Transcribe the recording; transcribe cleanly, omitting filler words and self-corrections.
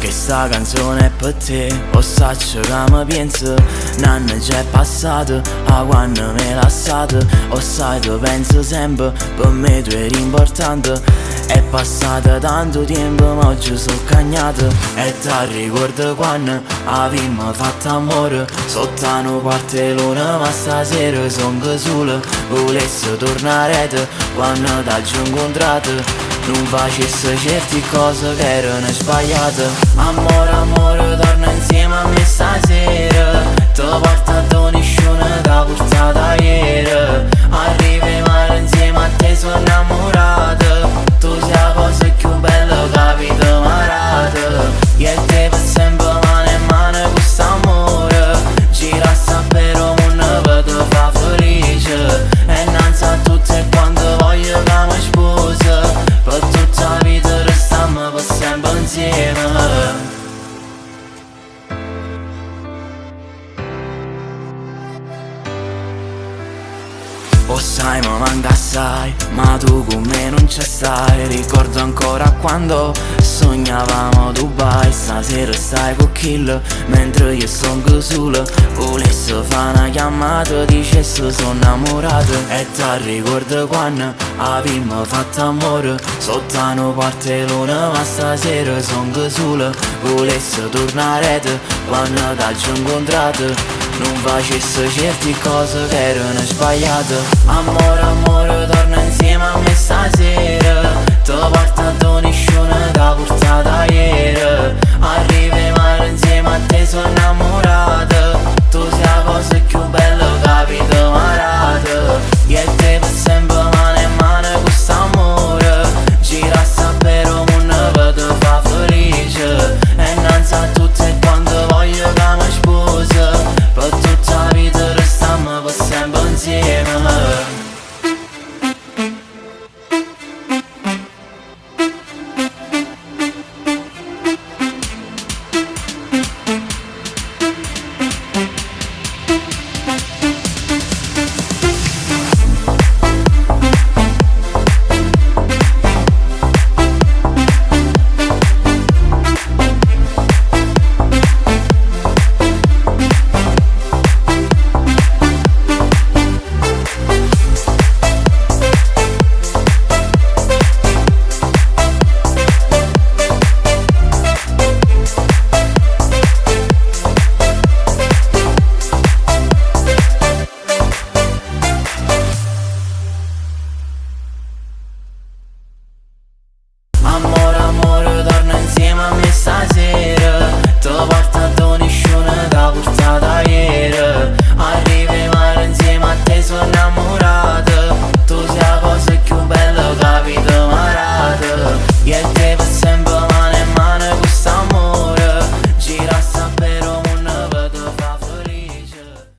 Che sta canzone è per te, o saccio che mi pensi. Nanno già è passato, a quando mi lasciato. O sai tu penso sempre, per me tu eri importante. È passato tanto tempo ma oggi sono cagnato. E ti ricordo quando avevamo fatto amore sotto una parte luna, ma stasera son che solo volessi tornare quando t'ho incontrato. Non facesse certe cose che erano sbagliate. Amore, amore, torna insieme a me stasera. Ti porto a doniscione da portata ieri. Arriviamo insieme a te, sono innamorato. Tu sei la cosa più bella che vita marata. Io e te per sempre mano in mano con quest'amore. Gira sapere mondo per te fa felice. E innanzi a tutte quando voglio che mi sposa. Per tutta la vita restiamo per sempre insieme. O sai mi manca assai, ma tu con me non ci stai. Ricordo ancora quando sognavamo a Dubai. Stasera stai con Kill, mentre io son solo. Volessi fare una chiamata, dicessi sono innamorato. E ti ricordo quando avevamo fatto amore sotto una parte luna, ma stasera son solo. Volessi tornare quando t'ho incontrato. Non facesse certe cose che erano sbagliate. Amore, amore, torna insieme a me stasera. Ti porto a doniscione da portata ieri.